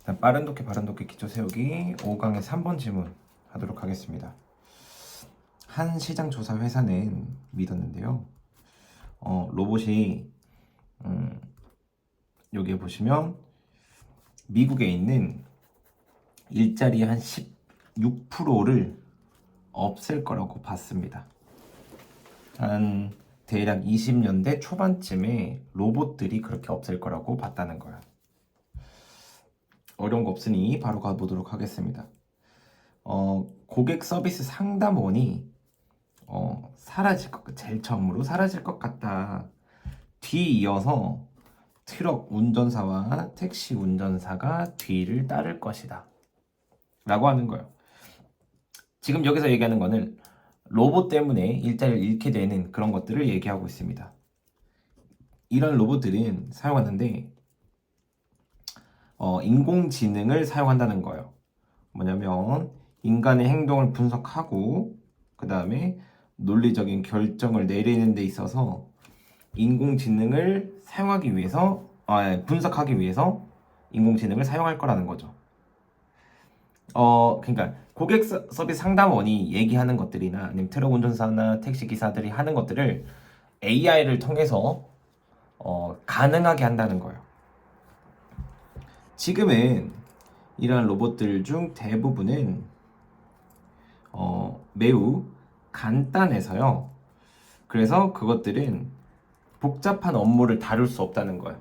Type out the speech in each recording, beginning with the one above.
일단 빠른 독해 바른 독해 기초 세우기 5강의 3번 질문 하도록 하겠습니다. 한 시장 조사 회사는 믿었는데요. 로봇이 여기에 보시면 미국에 있는 일자리 한 16%를 없앨 거라고 봤습니다. 한 대략 20년대 초반쯤에 로봇들이 그렇게 없앨 거라고 봤다는 거예요. 어려운 거 없으니 바로 가보도록 하겠습니다. 고객 서비스 상담원이 사라질 것, 제일 처음으로 사라질 것 같다. 뒤이어서 트럭 운전사와 택시 운전사가 뒤를 따를 것이다 라고 하는 거예요. 지금 여기서 얘기하는 거는 로봇 때문에 일자리를 잃게 되는 그런 것들을 얘기하고 있습니다. 이런 로봇들은 사용하는데 인공지능을 사용한다는 거예요. 뭐냐면 인간의 행동을 분석하고 그 다음에 논리적인 결정을 내리는 데 있어서 인공지능을 사용하기 위해서 분석하기 위해서 인공지능을 사용할 거라는 거죠. 그러니까 고객 서비스 상담원이 얘기하는 것들이나 아니면 트럭 운전사나 택시 기사들이 하는 것들을 AI를 통해서 가능하게 한다는 거예요. 지금은 이러한 로봇들 중 대부분은 매우 간단해서요. 그래서 그것들은 복잡한 업무를 다룰 수 없다는 거예요.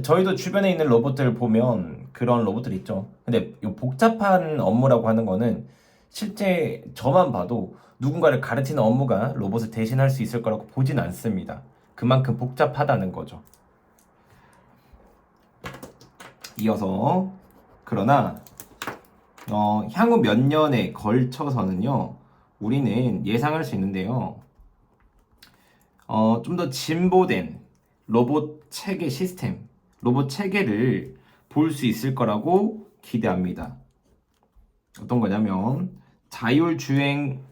저희도 주변에 있는 로봇들 보면 그런 로봇들 있죠. 근데 이 복잡한 업무라고 하는 거는 실제 저만 봐도 누군가를 가르치는 업무가 로봇을 대신할 수 있을 거라고 보진 않습니다. 그만큼 복잡하다는 거죠. 이어서 그러나 향후 몇 년에 걸쳐서는요, 우리는 예상할 수 있는데요. 좀 더 진보된 로봇 체계 시스템, 로봇 체계를 볼 수 있을 거라고 기대합니다. 어떤 거냐면 자율주행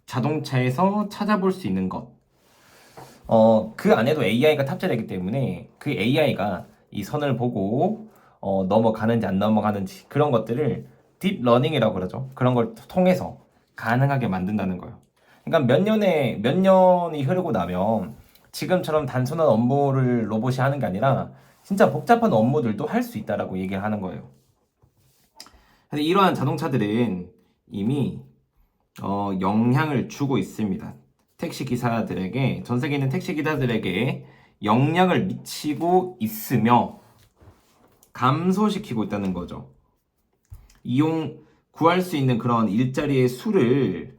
자동차에서 찾아볼 수 있는 것. 그 안에도 AI가 탑재되기 때문에 그 AI가 이 선을 보고 넘어가는지 안 넘어가는지 그런 것들을 딥러닝이라고 그러죠. 그런 걸 통해서 가능하게 만든다는 거예요. 그러니까 몇 년이 흐르고 나면 지금처럼 단순한 업무를 로봇이 하는 게 아니라 진짜 복잡한 업무들도 할 수 있다라고 얘기를 하는 거예요. 근데 이러한 자동차들은 이미 영향을 주고 있습니다. 택시 기사들에게, 전 세계에 있는 택시 기사들에게 영향을 미치고 있으며 감소시키고 있다는 거죠. 구할 수 있는 그런 일자리의 수를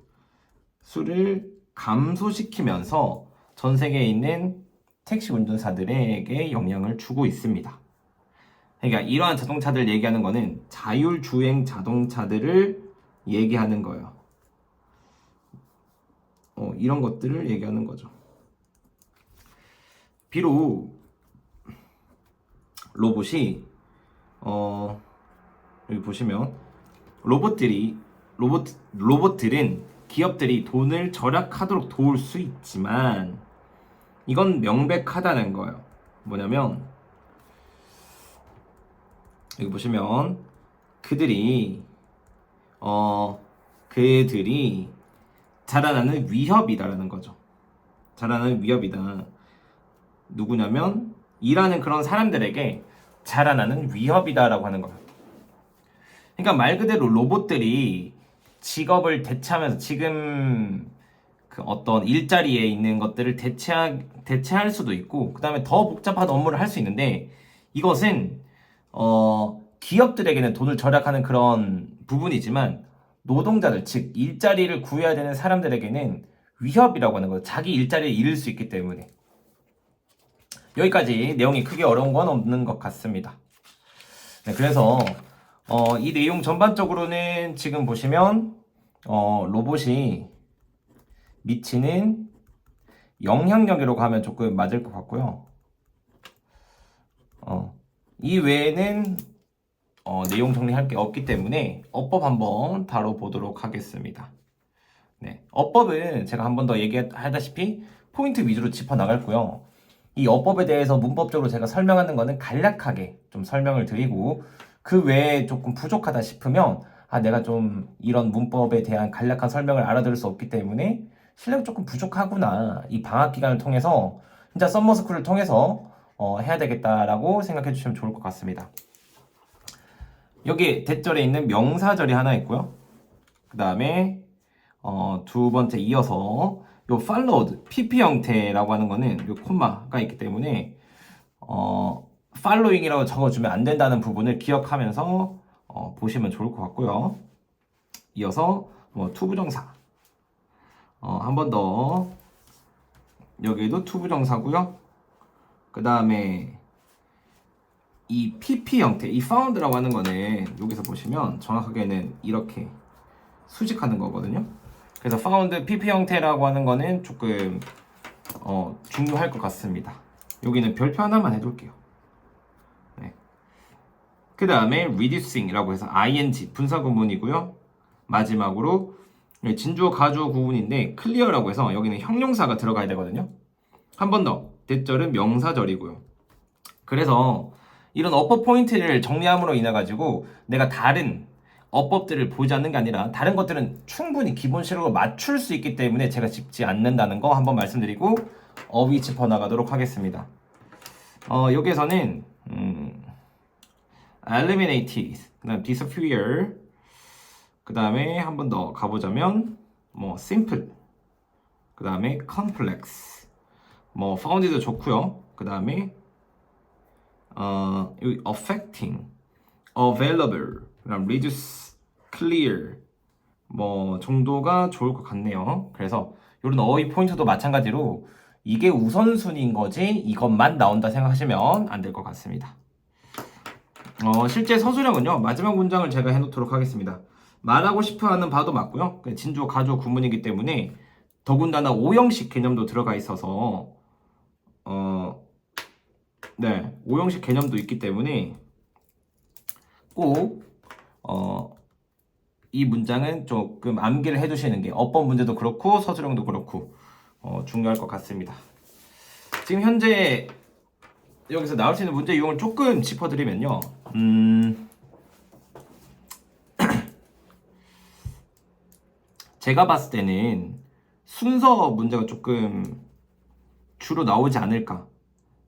감소시키면서 전 세계에 있는 택시 운전사들에게 영향을 주고 있습니다. 그러니까 이러한 자동차들 얘기하는 거는 자율주행 자동차들을 얘기하는 거예요. 이런 것들을 얘기하는 거죠. 비록 로봇이 여기 보시면 로봇들은 기업들이 돈을 절약하도록 도울 수 있지만 이건 명백하다는 거예요. 뭐냐면 여기 보시면 그들이 자라나는 위협이다라는 거죠. 자라나는 위협이다. 누구냐면 일하는 그런 사람들에게 자라나는 위협이다라고 하는 거예요. 그러니까 말 그대로 로봇들이 직업을 대체하면서 지금 그 어떤 일자리에 있는 것들을 대체할 수도 있고 그 다음에 더 복잡한 업무를 할 수 있는데 이것은 기업들에게는 돈을 절약하는 그런 부분이지만 노동자들, 즉 일자리를 구해야 되는 사람들에게는 위협이라고 하는 거예요. 자기 일자리를 잃을 수 있기 때문에. 여기까지 내용이 크게 어려운 건 없는 것 같습니다. 네, 그래서 이 내용 전반적으로는 지금 보시면 로봇이 미치는 영향력이라고 하면 조금 맞을 것 같고요. 이 외에는 내용 정리할 게 없기 때문에 어법 한번 다뤄보도록 하겠습니다. 네, 어법은 제가 한 번 더 얘기하다시피 포인트 위주로 짚어나갈고요. 이 어법에 대해서 문법적으로 제가 설명하는 거는 간략하게 좀 설명을 드리고 그 외에 조금 부족하다 싶으면 내가 좀 이런 문법에 대한 간략한 설명을 알아들을 수 없기 때문에 실력이 조금 부족하구나. 이 방학 기간을 통해서 진짜 썸머스쿨을 통해서 해야 되겠다라고 생각해 주시면 좋을 것 같습니다. 여기 대절에 있는 명사절이 하나 있고요. 그 다음에 두 번째 이어서 요 followed, PP 형태라고 하는 거는 요 콤마가 있기 때문에 following이라고 적어주면 안 된다는 부분을 기억하면서 보시면 좋을 것 같고요. 이어서 투부정사 한 번 더 여기도 투부정사고요. 그 다음에 이 PP 형태, 이 found라고 하는 거는 여기서 보시면 정확하게는 이렇게 수직하는 거거든요. 그래서 found PP 형태라고 하는 거는 조금 중요할 것 같습니다. 여기는 별표 하나만 해둘게요. 네. 그 다음에 reducing이라고 해서 ing 분사 구문이고요. 마지막으로 진주어 가주어 구문인데 clear라고 해서 여기는 형용사가 들어가야 되거든요. 한 번 더 대절은 명사절이고요. 그래서 이런 어법 포인트를 정리함으로 인해 가지고 내가 다른 어법들을 보지 않는 게 아니라 다른 것들은 충분히 기본 실력을 맞출 수 있기 때문에 제가 짚지 않는다는 거 한번 말씀드리고 어휘 짚어나가도록 하겠습니다. 여기에서는 eliminated, 그 다음 disappear, 그 다음에 한 번 더 가보자면 simple, 그 다음에 complex, found도 좋고요. 그 다음에 여기 affecting, available, 그다음 reduce, clear 정도가 좋을 것 같네요. 그래서 이런 어휘 포인트도 마찬가지로 이게 우선순위인 거지 이것만 나온다 생각하시면 안 될 것 같습니다. 실제 서술형은요 마지막 문장을 제가 해놓도록 하겠습니다. 말하고 싶어하는 바도 맞고요. 진주어 가주어 구문이기 때문에 더군다나 오형식 개념도 들어가 있어서 네, 오형식 개념도 있기 때문에 꼭 이 문장은 조금 암기를 해두시는 게 어법 문제도 그렇고 서술형도 그렇고 중요할 것 같습니다. 지금 현재 여기서 나올 수 있는 문제 유형을 조금 짚어드리면요. 제가 봤을 때는 순서 문제가 조금 주로 나오지 않을까.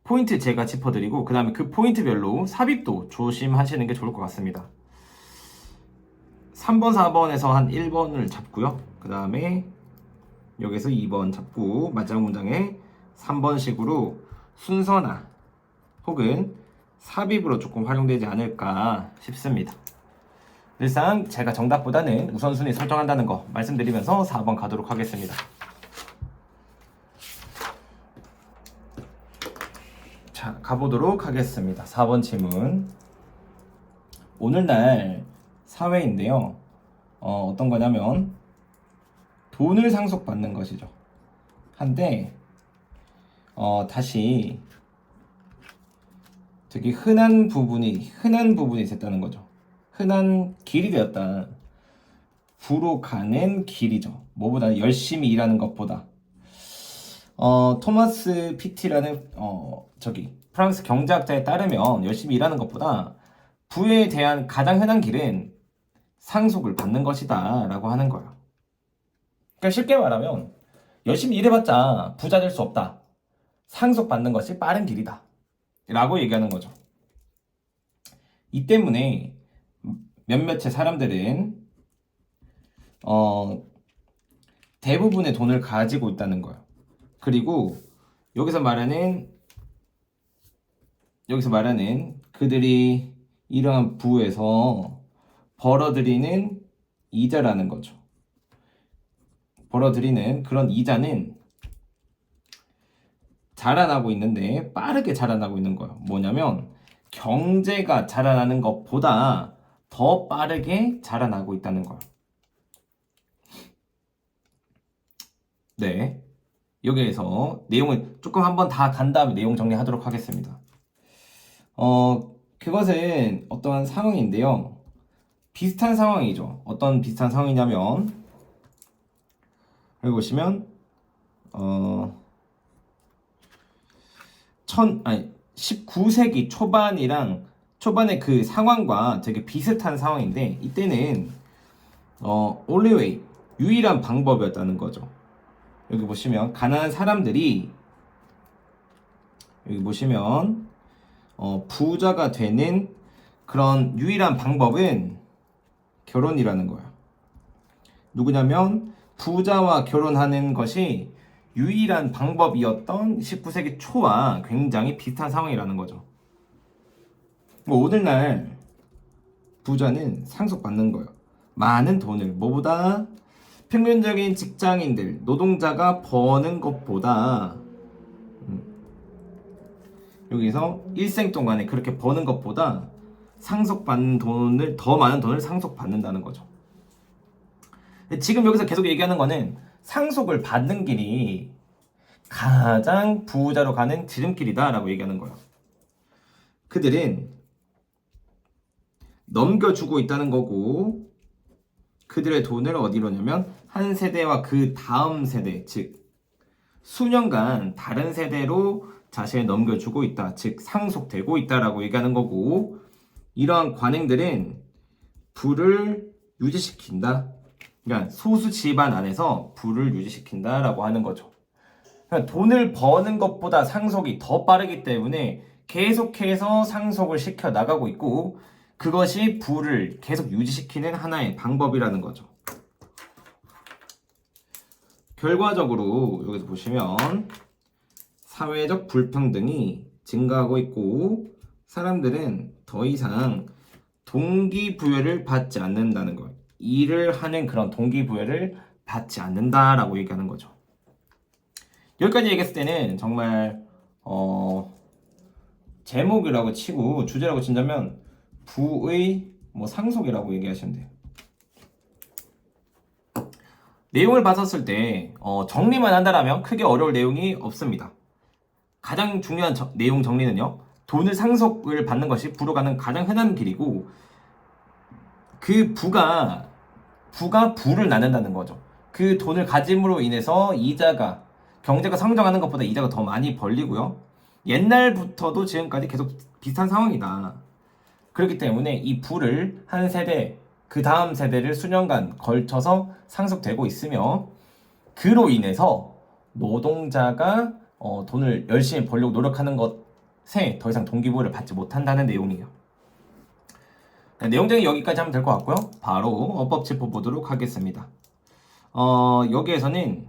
포인트 제가 짚어드리고 그 다음에 그 포인트별로 삽입도 조심하시는 게 좋을 것 같습니다. 3번, 4번에서 한 1번을 잡고요. 그 다음에 여기서 2번 잡고 마지막 문장에 3번식으로 순서나 혹은 삽입으로 조금 활용되지 않을까 싶습니다. 늘상 제가 정답보다는 우선순위 설정한다는 거 말씀드리면서 4번 가도록 하겠습니다. 자, 가보도록 하겠습니다. 4번 질문. 오늘날 사회인데요. 어떤 거냐면 돈을 상속받는 것이죠. 한데 다시 되게 흔한 부분이 있었다는 거죠. 흔한 길이 되었다. 부로 가는 길이죠. 뭐보다 열심히 일하는 것보다. 토마스 피티라는 프랑스 경제학자에 따르면 열심히 일하는 것보다 부에 대한 가장 흔한 길은 상속을 받는 것이다 라고 하는 거예요. 그러니까 쉽게 말하면 열심히 일해봤자 부자 될 수 없다. 상속받는 것이 빠른 길이다 라고 얘기하는 거죠. 이 때문에 몇몇의 사람들은 대부분의 돈을 가지고 있다는 거예요. 그리고 여기서 말하는 그들이 이러한 부에서 벌어들이는 이자라는 거죠. 벌어들이는 그런 이자는 자라나고 있는데 빠르게 자라나고 있는 거예요. 뭐냐면 경제가 자라나는 것보다 더 빠르게 자라나고 있다는 거예요. 네, 여기에서 내용을 조금 한번 다 간 다음에 내용 정리하도록 하겠습니다. 그것은 어떠한 상황인데요. 비슷한 상황이죠. 어떤 비슷한 상황이냐면 여기 보시면 19세기 초반이랑 초반에 그 상황과 되게 비슷한 상황인데 이때는 only way, 유일한 방법이었다는 거죠. 여기 보시면 가난한 사람들이 여기 보시면 부자가 되는 그런 유일한 방법은 결혼이라는 거예요. 누구냐면 부자와 결혼하는 것이 유일한 방법이었던 19세기 초와 굉장히 비슷한 상황이라는 거죠. 오늘날 부자는 상속받는 거예요. 많은 돈을 뭐보다 평균적인 직장인들, 노동자가 버는 것보다 여기서 일생 동안에 그렇게 버는 것보다 상속받는 돈을 더 많은 돈을 상속받는다는 거죠. 지금 여기서 계속 얘기하는 거는 상속을 받는 길이 가장 부자로 가는 지름길이다라고 얘기하는 거예요. 그들은 넘겨주고 있다는 거고 그들의 돈을 어디로냐면 한 세대와 그 다음 세대, 즉 수년간 다른 세대로 자신을 넘겨주고 있다, 즉 상속되고 있다라고 얘기하는 거고 이러한 관행들은 부를 유지시킨다. 그러니까 소수 집안 안에서 부를 유지시킨다라고 하는 거죠. 그러니까 돈을 버는 것보다 상속이 더 빠르기 때문에 계속해서 상속을 시켜 나가고 있고 그것이 부를 계속 유지시키는 하나의 방법이라는 거죠. 결과적으로 여기서 보시면 사회적 불평등이 증가하고 있고 사람들은 더 이상 동기부여를 받지 않는다는 거예요. 일을 하는 그런 동기부여를 받지 않는다라고 얘기하는 거죠. 여기까지 얘기했을 때는 정말 제목이라고 치고 주제라고 친다면 부의 상속이라고 얘기하시면 돼요. 내용을 봤었을 때 정리만 한다라면 크게 어려울 내용이 없습니다. 가장 중요한 내용 정리는요. 돈을 상속을 받는 것이 부로 가는 가장 흔한 길이고 그 부가 부를 낳는다는 거죠. 그 돈을 가짐으로 인해서 이자가 경제가 성장하는 것보다 이자가 더 많이 벌리고요. 옛날부터도 지금까지 계속 비슷한 상황이다. 그렇기 때문에 이 부를 한 세대, 그 다음 세대를 수년간 걸쳐서 상속되고 있으며 그로 인해서 노동자가 돈을 열심히 벌려고 노력하는 것에 더 이상 동기부여를 받지 못한다는 내용이에요. 내용적인 여기까지 하면 될 것 같고요. 바로 어법 짚어보도록 하겠습니다. 여기에서는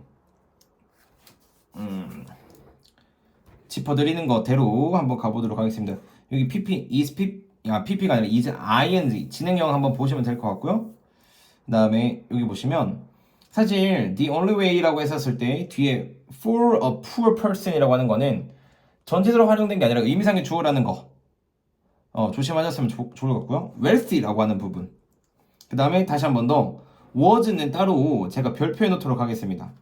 짚어드리는 것대로 한번 가보도록 하겠습니다. 여기 PP가 아니라 is ing 진행형 한번 보시면 될 것 같고요. 그 다음에 여기 보시면 사실 the only way라고 했었을 때 뒤에 for a poor person이라고 하는 거는 전체적으로 활용된 게 아니라 의미상의 주어라는 거 조심하셨으면 좋을 것 같고요. wealthy라고 하는 부분 그 다음에 다시 한 번 더 was는 따로 제가 별표해 놓도록 하겠습니다.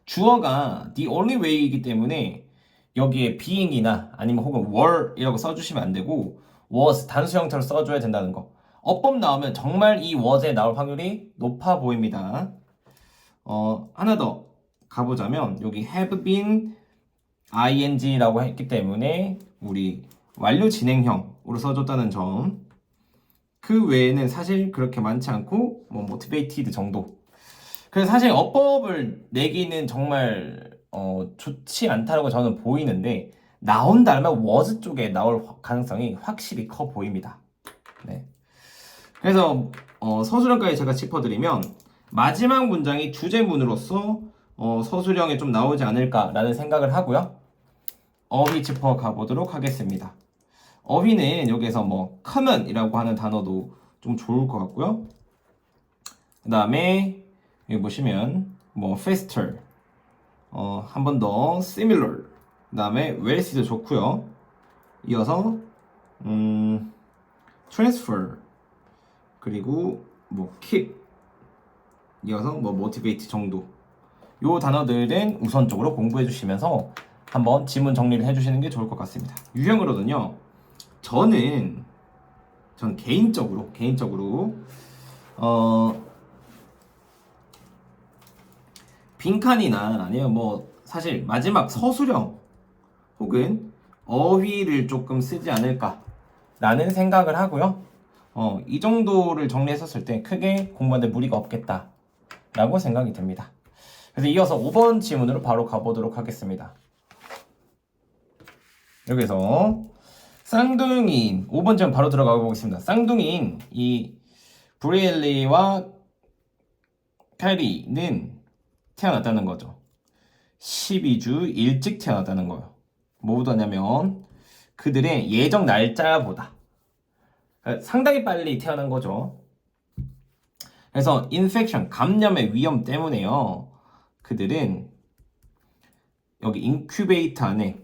주어가 the only way이기 때문에 여기에 being이나 아니면 혹은 were이라고 써주시면 안 되고 was 단수 형태로 써줘야 된다는 거. 어법 나오면 정말 이 was에 나올 확률이 높아 보입니다. 하나 더 가보자면 여기 have been ing라고 했기 때문에 우리 완료 진행형으로 써줬다는 점. 그 외에는 사실 그렇게 많지 않고 motivated 정도. 그래서 사실 어법을 내기는 정말 좋지 않다고 저는 보이는데 나온다면 was 쪽에 나올 가능성이 확실히 커 보입니다. 네. 그래서 서술형까지 제가 짚어드리면 마지막 문장이 주제문으로서 서술형에 좀 나오지 않을까라는 생각을 하고요. 어휘 짚어 가보도록 하겠습니다. 어휘는 여기에서 common이라고 하는 단어도 좀 좋을 것 같고요. 그 다음에 여기 보시면 faster 한 번 더 similar 그 다음에 wealthy도 좋고요. 이어서 transfer 그리고 keep 이어서 motivate 정도 요 단어들은 우선적으로 공부해 주시면서 한번 지문 정리를 해주시는 게 좋을 것 같습니다. 유형으로는요. 전 개인적으로 빈칸이나 아니면 사실 마지막 서술형 혹은 어휘를 조금 쓰지 않을까 라는 생각을 하고요. 이 정도를 정리했었을 때 크게 공부하는데 무리가 없겠다 라고 생각이 듭니다. 그래서 이어서 5번 지문으로 바로 가보도록 하겠습니다. 여기서 쌍둥이인 5번 지문 바로 들어가 보겠습니다. 쌍둥이인 이 브리엘리와 캐리는 태어났다는 거죠. 12주 일찍 태어났다는 거예요. 뭐보다냐면 그들의 예정 날짜보다 상당히 빨리 태어난 거죠. 그래서 인펙션, 감염의 위험 때문에요. 그들은 여기 인큐베이터 안에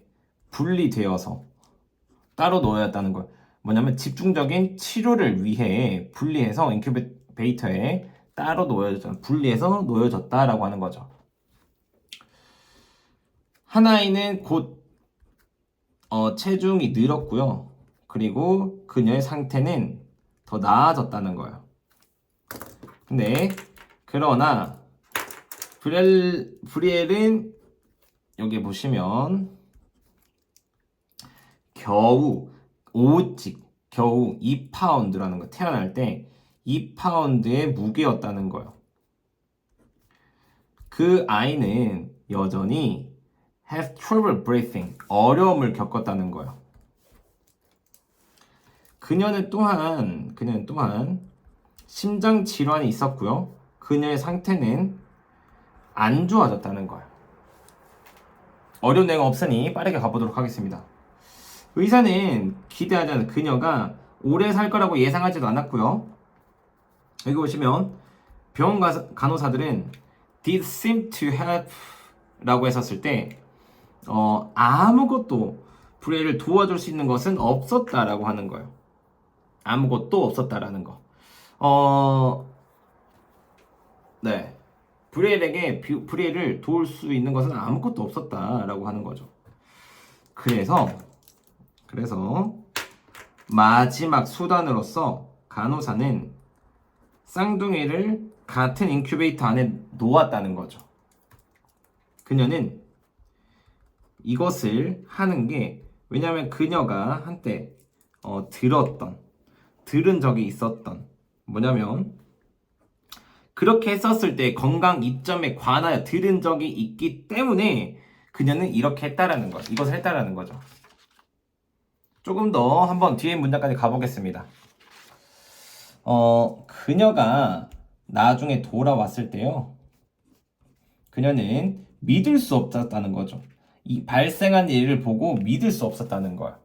분리되어서 따로 놓여야 했다는 거예요. 뭐냐면 집중적인 치료를 위해 분리해서 인큐베이터에 따로 놓여졌다. 분리해서 놓여졌다라고 하는 거죠. 한 아이는 곧 체중이 늘었고요. 그리고 그녀의 상태는 더 나아졌다는 거예요. 근데 그러나 브리엘은 여기 보시면 겨우 2파운드라는 거, 태어날 때 2파운드의 무게였다는 거예요. 그 아이는 여전히 has trouble breathing, 어려움을 겪었다는 거예요. 그녀는 또한 심장 질환이 있었고요. 그녀의 상태는 안 좋아졌다는 거예요. 어려운 내용 없으니 빠르게 가보도록 하겠습니다. 의사는 기대하지 않은 그녀가 오래 살 거라고 예상하지도 않았고요. 여기 보시면 병원 간호사들은 did seem to help 라고 했었을 때 아무것도 브레일을 도와줄 수 있는 것은 없었다라고 하는 거예요. 아무것도 없었다라는 거. 네. 브레일을 도울 수 있는 것은 아무것도 없었다라고 하는 거죠. 그래서 마지막 수단으로서 간호사는 쌍둥이를 같은 인큐베이터 안에 놓았다는 거죠. 그녀는 이것을 하는 게 왜냐하면 그녀가 한때 들은 적이 있었던 뭐냐면 그렇게 했었을 때 건강 이점에 관하여 들은 적이 있기 때문에 그녀는 이렇게 했다라는 거, 이것을 했다라는 거죠. 조금 더 한번 뒤에 문장까지 가보겠습니다. 그녀가 나중에 돌아왔을 때요. 그녀는 믿을 수 없었다는 거죠. 이 발생한 일을 보고 믿을 수 없었다는 거예요.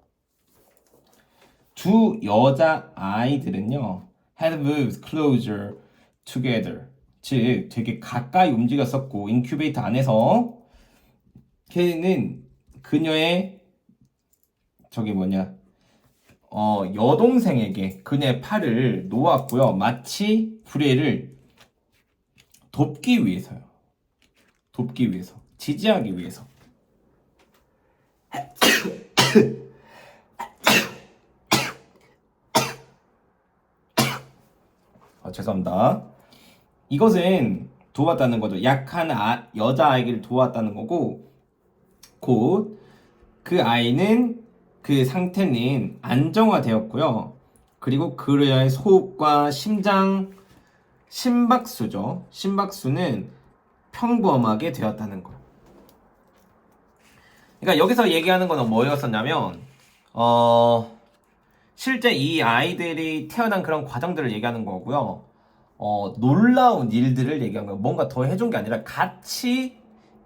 두 여자 아이들은요. had moved closer together. 즉 되게 가까이 움직였었고 인큐베이터 안에서 걔는 그녀의 여동생에게 그녀의 팔을 놓았고요. 마치 브레일을 돕기 위해서요. 지지하기 위해서. 죄송합니다. 이것은 도왔다는 거죠. 약한 여자아이를 도왔다는 거고 곧 그 아이는 그 상태는 안정화되었고요. 그리고 그녀의 호흡과 심박수는 평범하게 되었다는 거예요. 그러니까 여기서 얘기하는 거는 뭐였었냐면 실제 이 아이들이 태어난 그런 과정들을 얘기하는 거고요. 놀라운 일들을 얘기한 거예요. 뭔가 더 해준 게 아니라 같이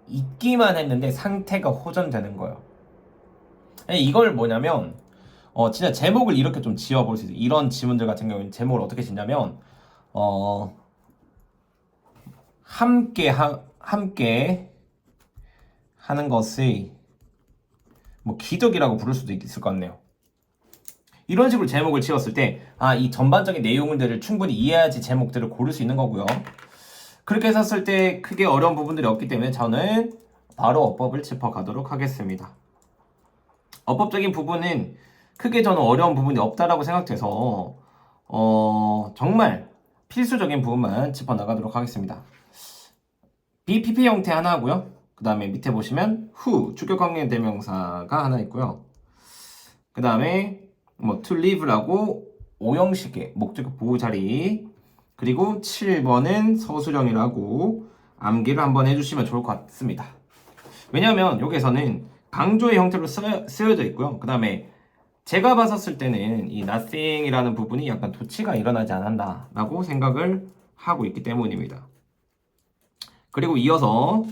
있기만 했는데 상태가 호전되는 거예요. 이걸 뭐냐면 진짜 제목을 이렇게 좀 지어볼 수 있어요. 이런 지문들 같은 경우는 제목을 어떻게 짓냐면 함께 하는 것의 기적이라고 부를 수도 있을 것 같네요. 이런 식으로 제목을 지었을 때 이 전반적인 내용들을 충분히 이해해야지 제목들을 고를 수 있는 거고요. 그렇게 했었을 때 크게 어려운 부분들이 없기 때문에 저는 바로 어법을 짚어가도록 하겠습니다. 어법적인 부분은 크게 저는 어려운 부분이 없다라고 생각돼서 정말 필수적인 부분만 짚어나가도록 하겠습니다. BPP 형태 하나 하고요. 그 다음에 밑에 보시면 who, 주격관계 대명사가 하나 있고요. 그 다음에 뭐 to live라고 5형식의 목적격 보호자리, 그리고 7번은 서술형이라고 암기를 한번 해주시면 좋을 것 같습니다. 왜냐하면 여기에서는 강조의 형태로 쓰여져 있고요. 그 다음에 제가 봤었을 때는 이 nothing이라는 부분이 약간 도치가 일어나지 않았나 라고 생각을 하고 있기 때문입니다. 그리고 이어서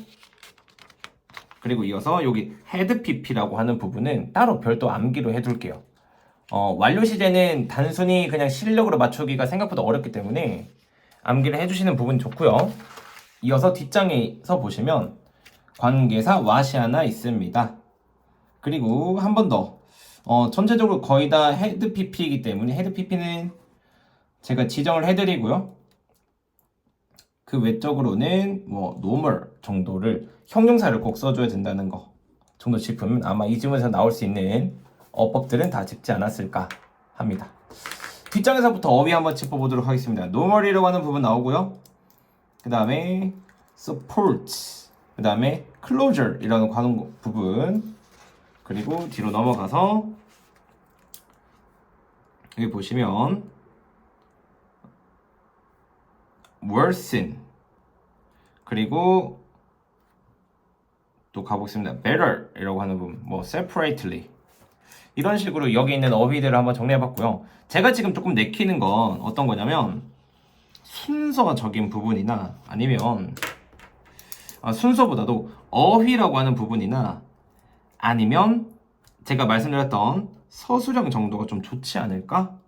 여기 head pp라고 하는 부분은 따로 별도 암기로 해둘게요. 완료 시제는 단순히 그냥 실력으로 맞추기가 생각보다 어렵기 때문에 암기를 해주시는 부분이 좋고요. 이어서 뒷장에서 보시면 관계사 what이 하나 있습니다. 그리고 한 번 더 전체적으로 거의 다 헤드 pp이기 때문에 헤드 pp는 제가 지정을 해드리고요. 그 외적으로는 뭐 normal 정도를 형용사를 꼭 써줘야 된다는 거 정도 짚으면 아마 이 질문에서 나올 수 있는 어법들은 다 짚지 않았을까 합니다. 뒷장에서부터 어휘 한번 짚어보도록 하겠습니다. normal이라고 하는 부분 나오고요. 그 다음에 support, 그 다음에 closure 이라는 관용 부분, 그리고 뒤로 넘어가서 여기 보시면 worsen, 그리고 또 가보겠습니다. better 이라고 하는 부분, 뭐 separately, 이런 식으로 여기 있는 어휘들을 한번 정리해봤고요. 제가 지금 조금 내키는 건 어떤 거냐면 순서적인 부분이나 아니면 순서보다도 어휘라고 하는 부분이나 아니면 제가 말씀드렸던 서술형 정도가 좀 좋지 않을까?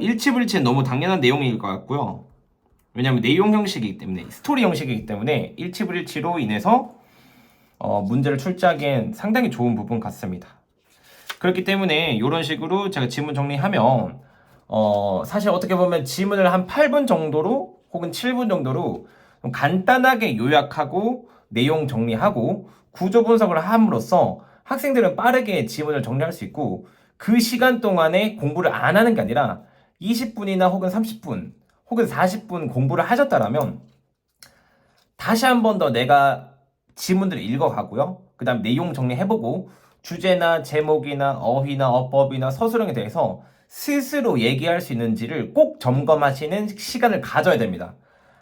일치불치는 너무 당연한 내용일 것 같고요. 왜냐하면 내용 형식이기 때문에, 스토리 형식이기 때문에 일치불일치로 인해서 문제를 출제하기엔 상당히 좋은 부분 같습니다. 그렇기 때문에 이런 식으로 제가 지문 정리하면 사실 어떻게 보면 지문을 한 8분 정도로 혹은 7분 정도로 좀 간단하게 요약하고 내용 정리하고 구조 분석을 함으로써 학생들은 빠르게 지문을 정리할 수 있고 그 시간 동안에 공부를 안 하는 게 아니라 20분이나 혹은 30분 혹은 40분 공부를 하셨다라면 다시 한 번 더 내가 지문들을 읽어가고요. 그 다음 내용 정리해보고 주제나 제목이나 어휘나 어법이나 서술형에 대해서 스스로 얘기할 수 있는지를 꼭 점검하시는 시간을 가져야 됩니다.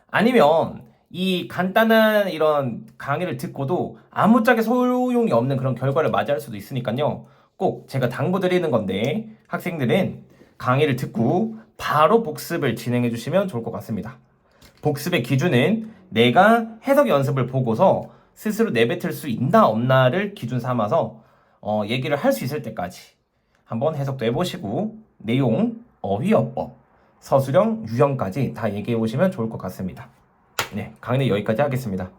아니면 이 간단한 이런 강의를 듣고도 아무짝에 소용이 없는 그런 결과를 맞이할 수도 있으니까요. 꼭 제가 당부드리는 건데 학생들은 강의를 듣고 바로 복습을 진행해 주시면 좋을 것 같습니다. 복습의 기준은 내가 해석 연습을 보고서 스스로 내뱉을 수 있나 없나를 기준 삼아서 얘기를 할 수 있을 때까지 한번 해석도 해보시고 내용, 어휘, 어법, 서술형, 유형까지 다 얘기해 보시면 좋을 것 같습니다. 네, 강의는 여기까지 하겠습니다.